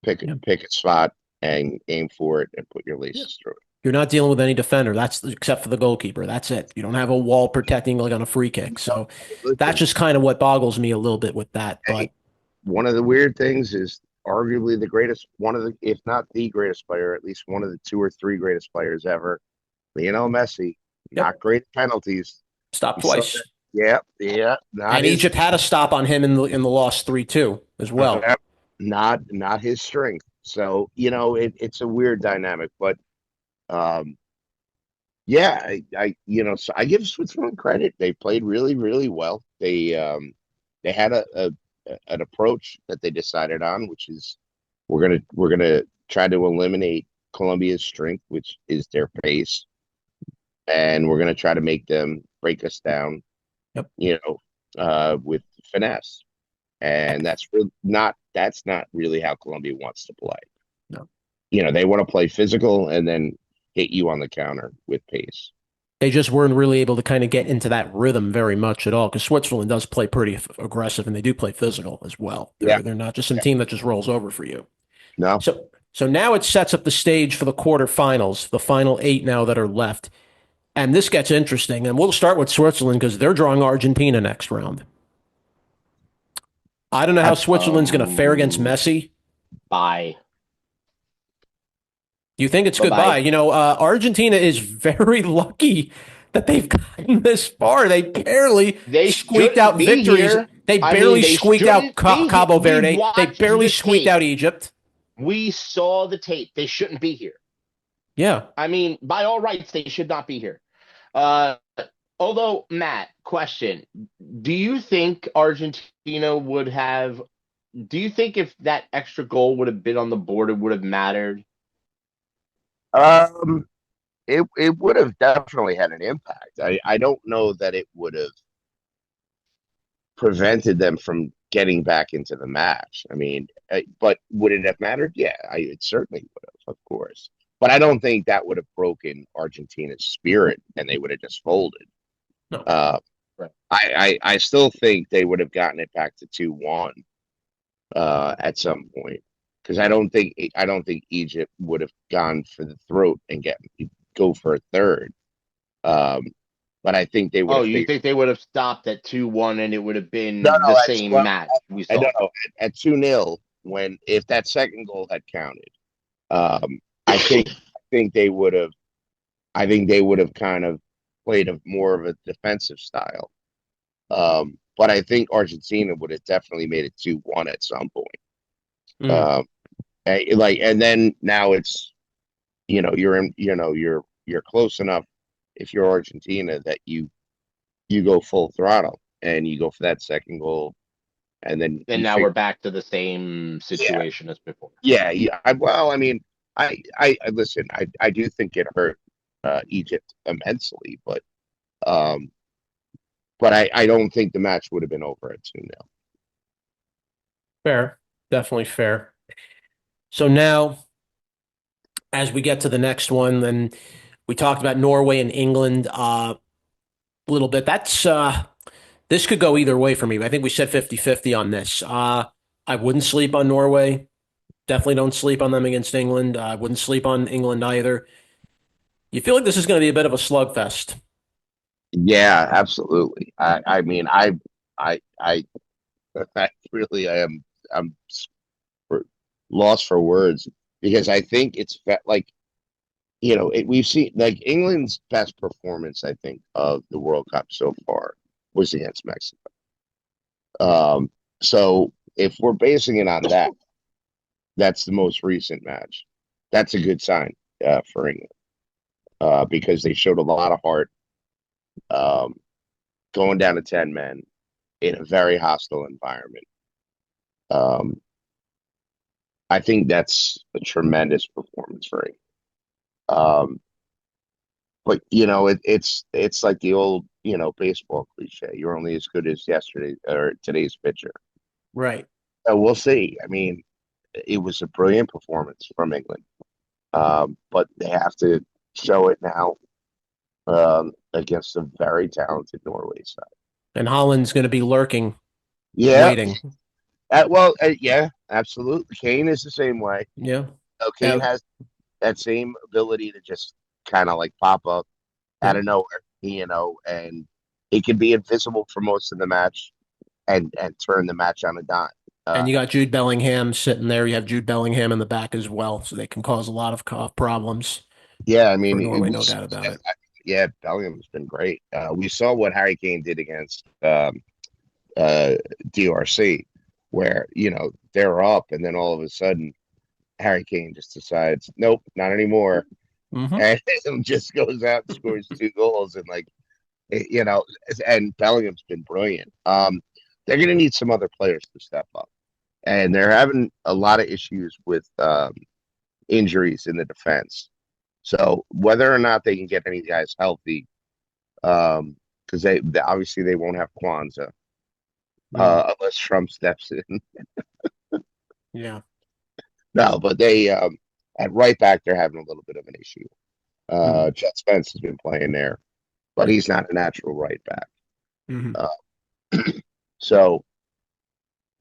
Yeah. pick a spot, and aim for it, and put your Yeah. laces through it. You're not dealing with any defender. That's except for the goalkeeper. That's it. You don't have a wall protecting like on a free kick. So that's Listen, just kind of what boggles me a little bit with that. hey, But one of the weird things is arguably the greatest, one of the, if not the greatest player, at least one of the two or three greatest players ever, Lionel Messi, yep, not great penalties. stop You saw twice. that? Yeah, yeah, not And his, Egypt had a stop on him in the loss 3-2 as well. uh, not his strength. So it's a weird dynamic, but um, yeah, so I give Switzerland credit. They played really, really well. They had an approach that they decided on, which is we're gonna try to eliminate Colombia's strength, which is their pace, and we're gonna try to make them break us down, Yep. with finesse. And that's not really how Colombia wants to play. No. They want to play physical and then hit you on the counter with pace. They just weren't really able to kind of get into that rhythm very much at all because Switzerland does play pretty aggressive and they do play physical as well. Yeah, They're not just some yeah. team that just rolls over for you. No. So now it sets up the stage for the quarterfinals, the final eight now that are left. And this gets interesting. And we'll start with Switzerland because they're drawing Argentina next round. I don't know how Switzerland's going to fare against Um, Messi. bye, You think it's bye, goodbye? bye. Argentina is very lucky that they've gotten this far. They barely They squeaked shouldn't out be victories. here. They I mean, barely they squeaked out shouldn't be here. Cabo We Verde. They watched barely the squeaked tape. out Egypt. We saw the tape. They shouldn't be here. Yeah. I mean, by all rights, they should not be here. Uh, although, Matt, question: Do you think Argentina would have? Do you think if that extra goal would have been on the board, it would have mattered? Um, it would have definitely had an impact. I don't know that it would have prevented them from getting back into the match. I mean, but would it have mattered? Yeah, it certainly would have, of course. but I don't think that would have broken Argentina's spirit and they would have just folded. No. Right. I still think they would have gotten it back to 2-1 at some point because I don't think Egypt would have gone for the throat and go for a third. But I think they would Oh, have you figured. think they would have stopped at 2-1 and it would have No, been no, the same match we I saw? don't know at 2-0 when if that second goal had counted, I think they would have. I think they would have kind of played more of a defensive style. But I think Argentina would have definitely made it 2-1 at some point. Mm. Um, and then now it's you're close enough if you're Argentina that you go full throttle and you go for that second goal and then And you now we're figure back to the same yeah situation as before. yeah. Well, I mean, I listen. I do think it hurt Egypt immensely, um, but I don't think the match would have been over at 2-0. Fair. Definitely fair. So now, as we get to the next one, then we talked about Norway and England a little bit. This could go either way for me. I think we said 50-50 on this. I wouldn't sleep on Norway. Definitely don't sleep on them against England. I wouldn't sleep on England either. You feel like this is going to be a bit of a slugfest. Yeah, absolutely. I mean, I I really I am I'm for, lost for words because I think like we've seen like England's best performance I think of the World Cup so far was against Mexico. So if we're basing it on that, that's the most recent match. That's a good sign for England because they showed a lot of heart um, going down to 10 men in a very hostile environment. Um, I think that's a tremendous performance for England. Um, but it's like the old baseball cliche. You're only as good as yesterday or today's pitcher. Right. So we'll see. I mean, it was a brilliant performance from England, but they have to show it now against a very talented Norway side. And Holland's going to be lurking, Yeah, waiting. yeah, absolutely. Kane is the same way. Yeah. Kane has that same ability to just kind of like pop up out Yep. of nowhere, and he can be invisible for most of the match and turn the match on a dime. And you got Jude Bellingham sitting there. You have Jude Bellingham in the back as well, so they can cause a lot of problems Yeah, I for mean, Norway, no doubt about it. yeah, Bellingham's been great. We saw what Harry Kane did against DRC, where they're up, and then all of a sudden Harry Kane just decides, nope, not anymore, Hmm. and just goes out and scores 2 goals, and and Bellingham's been brilliant. They're going to need some other players to step up, and they're having a lot of issues with injuries in the defense. So whether or not they can get any guys healthy, because they obviously they won't have Kwanzaa unless Trump steps in. Yeah. No, but they at right back they're having a little bit of an issue. Mm-hmm. Chet Spence has been playing there, but he's not a natural right back. Mm-hmm. Uh, so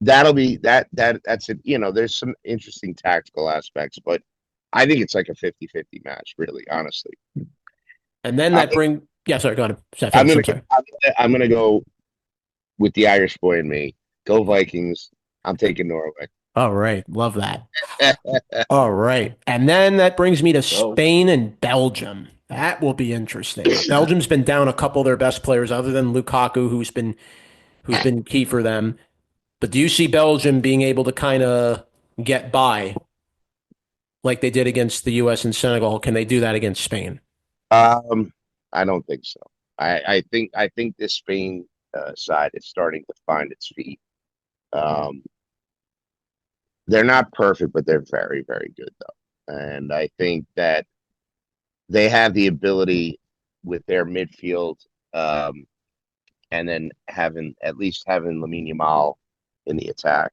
that'll be that's it. There's some interesting tactical aspects, but I think it's like a 50-50 match, really, honestly. And then I, yeah, sorry, go ahead. I'm Finish. gonna I'm sorry. I'm gonna go with the Irish boy in me. Go Vikings. I'm taking Norway. All right. Love that. All right. And then that brings me to So, Spain and Belgium. That will be interesting. Belgium's been down a couple of their best players other than Lukaku, who's been key for them. But do you see Belgium being able to kind of get by like they did against the US and Senegal? Can they do that against Spain? um, I don't think so. I think this Spain side is starting to find its feet. Um, they're not perfect, but they're very, very good though. And I think that they have the ability with their midfield, um, and then at least having Lamine Yamal in the attack.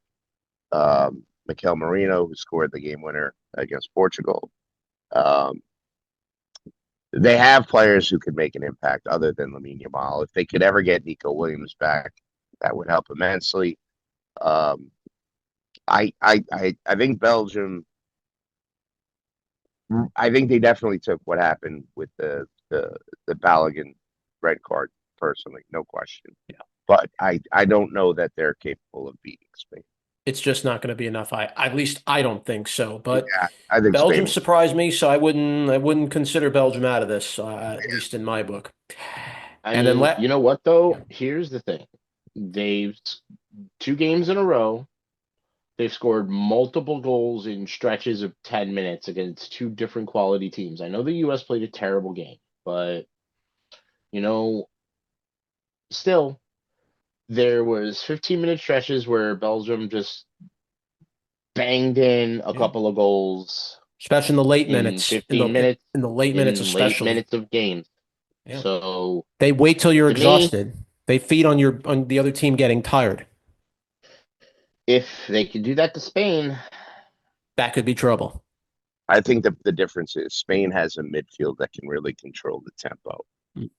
Mikel Marino, who scored the game winner against Portugal, Um, they have players who could make an impact other than Lamine Yamal. If they could ever get Nico Williams back, that would help immensely. Um, I think Belgium. I think they definitely took what happened with the Balogun red card personally, no question. Yeah. But I don't know that they're capable of beating Spain. It's just not going to be enough. At least I don't think so. But Yeah, I think Belgium Spain. surprised me, so I wouldn't consider Belgium out of this, at least in my book. I And then mean, let you know what though? Here's the thing. They've 2 games in a row. They've scored multiple goals in stretches of 10 minutes against two different quality teams. I know the US played a terrible game, but you know, still there was 15-minute stretches where Belgium just banged in a yeah, couple of goals especially in the late in minutes, 15 minutes, in the late minutes in late especially. minutes of games. Yeah, So they wait till you're to me, exhausted. They feed on the other team getting tired. if they could do that to Spain, That could be trouble. I think the difference is Spain has a midfield that can really control the tempo Mm.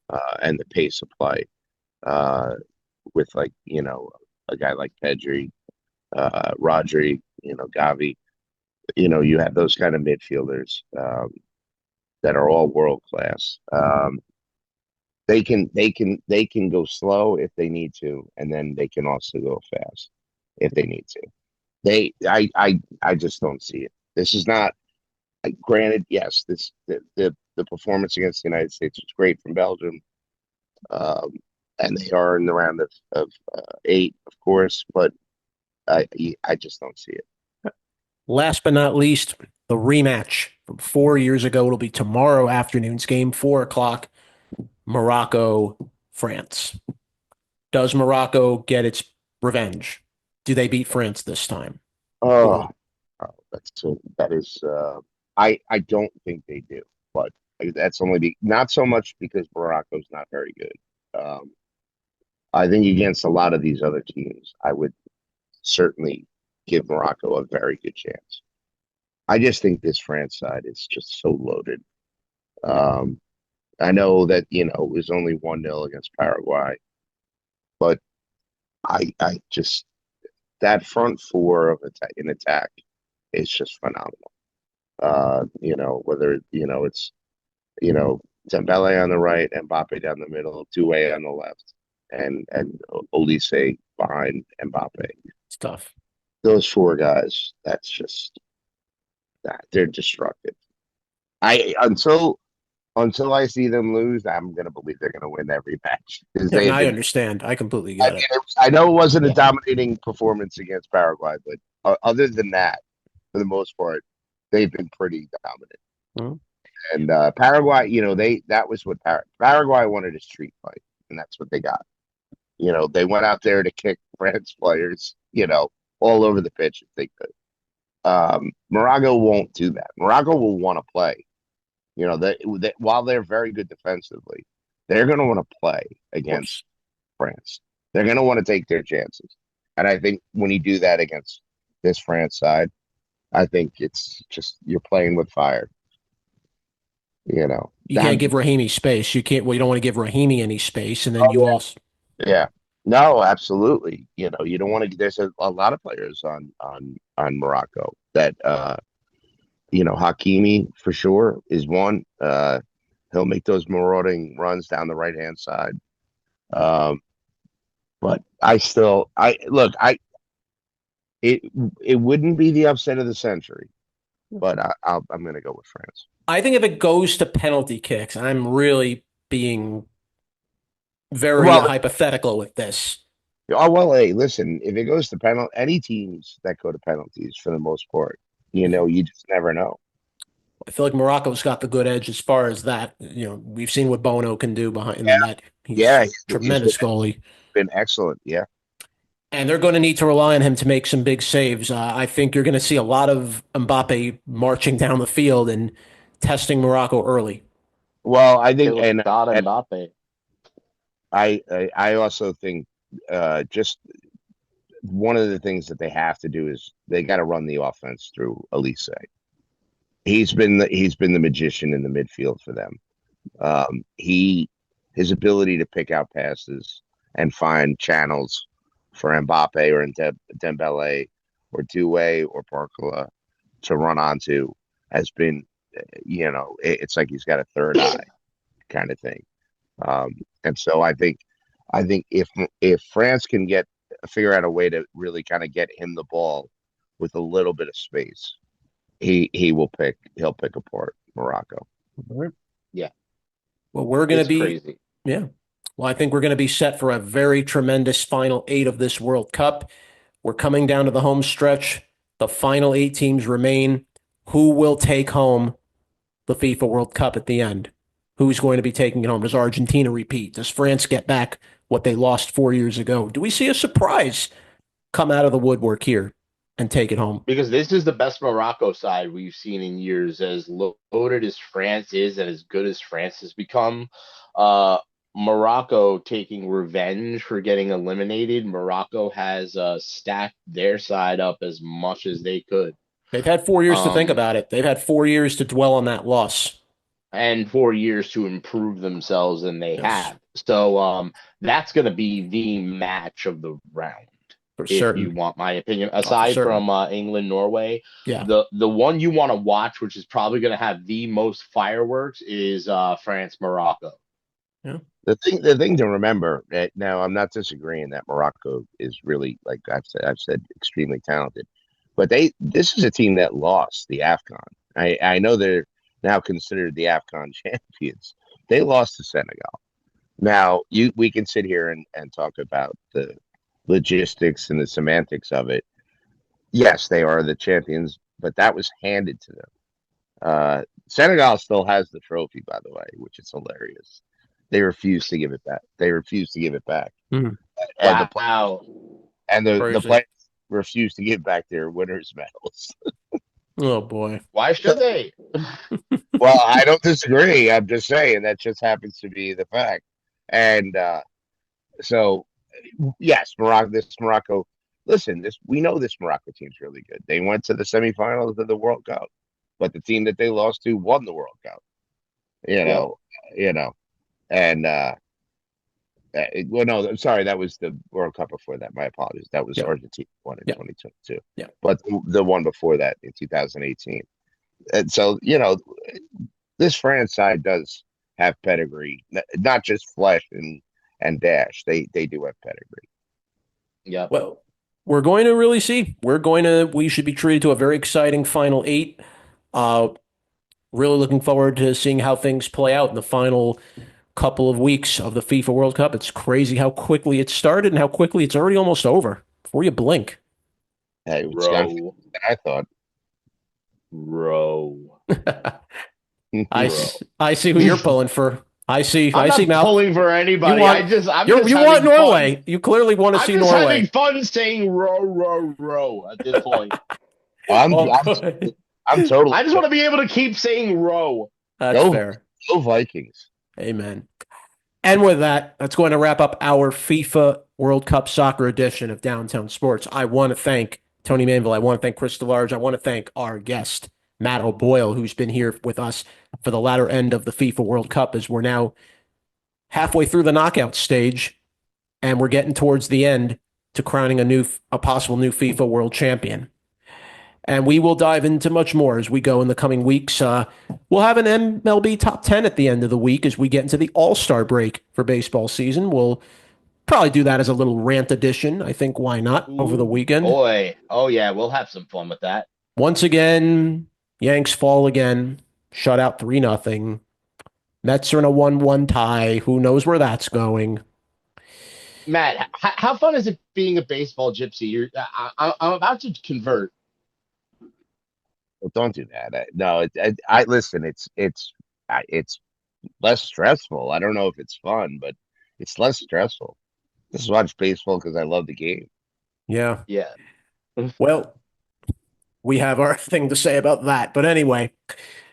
and the pace of play. Uh, with like a guy like Pedri, Rodri, Gavi. You have those kind of midfielders that are all world class. They can go slow if they need to, and then they can also go fast if they need to. I just don't see it. This is not. Granted, yes, the performance against the United States was great from Belgium, um, and they are in the round of 8, of course, but I just don't see it. Last but not least, the rematch from 4 years ago. It'll be tomorrow afternoon's game, 4 o'clock, Morocco, France. Does Morocco get its revenge? Do they beat France this time? Oh, Or that is. I don't think they do, but that's only not so much because Morocco's not very good. I think against a lot of these other teams, I would certainly give Morocco a very good chance. I just think this France side is just so loaded. Um, I know that it was only 1-0 against Paraguay, but I just that front four of in attack is just phenomenal. Whether it's you know Dembele on the right, Mbappe down the middle, Doué on the left, and Olise behind Mbappe. it's tough. Those four guys, that's just that they're destructive. I until I see them lose, I'm gonna believe they're gonna win every match because Yeah, they and have I been. understand. I completely I get mean, it. I know it wasn't a yeah, dominating performance against Paraguay, but other than that, for the most part, they've been pretty dominant. Mhm. And Paraguay, that was what Paraguay wanted a street fight, and that's what they got. They went out there to kick France players, all over the pitch if they could. Morocco won't do that. Morocco will want to play. While they're very good defensively, they're going to want to play Of against course. France. They're going to want to take their chances. And I think when you do that against this France side, I think it's just you're playing with fire. You That can't give Rahimi space. You can't. Well, you don't want to give Rahimi any space, and then oh you also. yeah. No, absolutely. You don't want to. There's a lot of players on Morocco that Hakimi for sure is one. He'll make those marauding runs down the right hand side. Um, but I look, it it wouldn't be the upset of the century, but I'm going to go with France. I think if it goes to penalty kicks, I'm really being very Well, hypothetical with this. oh well, hey, listen, if it goes to penalty, any teams that go to penalties for the most part, you just never know. I feel like Morocco's got the good edge as far as that. We've seen what Bono can do behind the Yeah, net. He's yeah, a he's been tremendous goalie. been excellent. Yeah. And they're going to need to rely on him to make some big saves. I think you're going to see a lot of Mbappe marching down the field and testing Morocco early. Well, I think, kill God and Mbappe. I also think just one of the things that they have to do is they got to run the offense through Elise. he's been the magician in the midfield for them. His ability to pick out passes and find channels for Mbappe or Dembele or Doué or Barcola to run onto has been, it's like he's got a third eye kind of thing. And so I think if France can figure out a way to really kind of get him the ball with a little bit of space, he'll pick apart Morocco. Yeah. Well, we're going to It's be, crazy. yeah. Well, I think we're going to be set for a very tremendous final 8 of this World Cup. We're coming down to the home stretch. The final 8 teams remain. Who will take home the FIFA World Cup at the end? Who's going to be taking it home? Does Argentina repeat? Does France get back what they lost 4 years ago? Do we see a surprise come out of the woodwork here and take it home? Because this is the best Morocco side we've seen in years. As loaded as France is and as good as France has become, Morocco taking revenge for getting eliminated. Morocco has stacked their side up as much as they could. They've had 4 years to think about it. They've had 4 years to dwell on that loss. And 4 years to improve themselves, and they Yes. have. So that's going to be the match of the round. For If certain. you want my opinion, aside from England, Norway, yeah, the one you want to watch, which is probably going to have the most fireworks, is France, Morocco. Yeah. The thing to remember now, I'm not disagreeing that Morocco is really, like I've said, extremely talented, but this is a team that lost the AFCON. I know they're now considered the AFCON champions. They lost to Senegal. Now we can sit here and talk about the logistics and the semantics of it. Yes, they are the champions, but that was handed to them. Senegal still has the trophy, by the way, which is hilarious. They refuse to give it back. Mhm. And Wow. the players refuse to give back their winners' medals. Oh boy. Why should they? Well, I don't disagree. I'm just saying that just happens to be the fact. And so, yes, Morocco. Listen, we know this Morocco team's really good. They went to the semifinals of the World Cup, but the team that they lost to won the World Cup. You know, and well, no, I'm sorry, that was the World Cup before that. My apologies. That was Argentina won in 2022. Yeah, but the one before that in 2018. And so, this France side does have pedigree, not just flesh and dash. They do have pedigree. Yeah. Well, we're going to really see. We should be treated to a very exciting final 8. Really looking forward to seeing how things play out in the final couple of weeks of the FIFA World Cup. It's crazy how quickly it started and how quickly it's already almost over before you blink. Hey, it's gone I thought. Row. I see who you're pulling for. I see not pulling for anybody. You want Norway. Fun. You clearly want to see Norway. I'm just having fun saying row at this point. I'm totally. I just want to be able to keep saying row. That's fair. Go Vikings. Amen. And with that, that's going to wrap up our FIFA World Cup Soccer edition of Downtown Sports. I want to thank Tony Manville. I want to thank Chris DeLarge. I want to thank our guest, Matt O Boyle, who's been here with us for the latter end of the FIFA World Cup, as we're now halfway through the knockout stage, and we're getting towards the end to crowning a possible new FIFA World Champion. And we will dive into much more as we go in the coming weeks. We'll have an MLB top 10 at the end of the week as we get into the All-Star break for baseball season. We'll probably do that as a little rant edition. I think why not over the weekend? Boy. Oh, yeah. We'll have some fun with that. Once again, Yanks fall again. Shut out 3-0. Mets are in a 1-1 tie. Who knows where that's going? Matt, how fun is it being a baseball gypsy? I'm about to convert. Well, don't do that. No, I listen. It's less stressful. I don't know if it's fun, but it's less stressful. Just watch baseball because I love the game. Yeah. Yeah. Well, we have our thing to say about that. But anyway,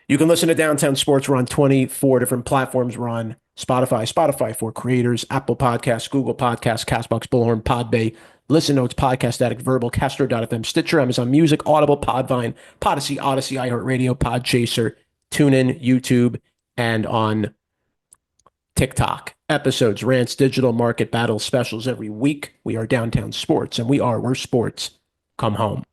You can listen to Downtown Sports. We're on 24 different platforms. We're on Spotify for creators, Apple Podcasts, Google Podcasts, Castbox, Bullhorn, Podbay, Listen Notes, Podcast Addict, Verbal, Castro.fm, Stitcher, Amazon Music, Audible, Podvine, Podyssey, Odyssey, iHeartRadio, Podchaser, TuneIn, YouTube, and on TikTok. Episodes, rants, digital market battles, specials every week. We are Downtown Sports, and we are where sports come home.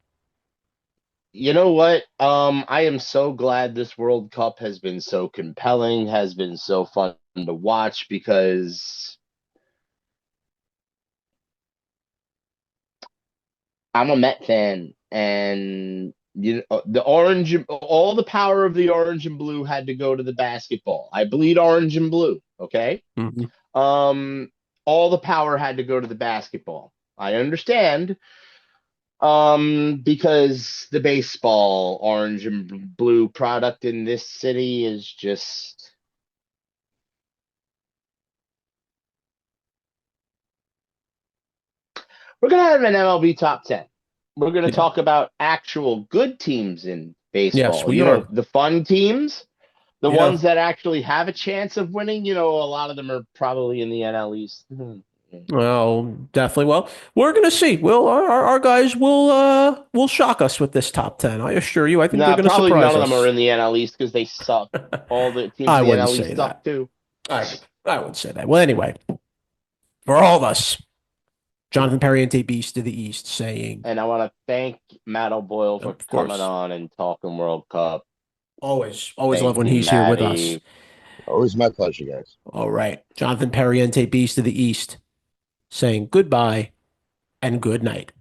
You know what? I am so glad this World Cup has been so compelling, has been so fun to watch because I'm a Met fan, and the orange, all the power of the orange and blue had to go to the basketball. I bleed orange and blue, okay? Mhm. All the power had to go to the basketball. I understand, because the baseball orange and blue product in this city is just. We're gonna have an MLB top 10. We're gonna Yeah. talk about actual good teams in Yes, baseball. we You know, are. the fun teams, the Yeah. ones that actually have a chance of winning. You know, a lot of them are probably in the NL East. Well, definitely. Well, we're gonna see. Our guys will shock us with this top 10. I assure you. I think they're Nah, gonna probably surprise none of them are us. in the NL East because they suck. All the teams I in the wouldn't NL say East suck that. too. I wouldn't say that. Well, anyway, for all of us, Jonathan Perriente, Beast of the East, saying, And I want to thank Matt O Boyle for of coming course, on and talking World Cup. always love Thank when you, he's here with us. Maddie. Always my pleasure, guys. All right, Jonathan Perriente, Beast of the East, saying goodbye and good night.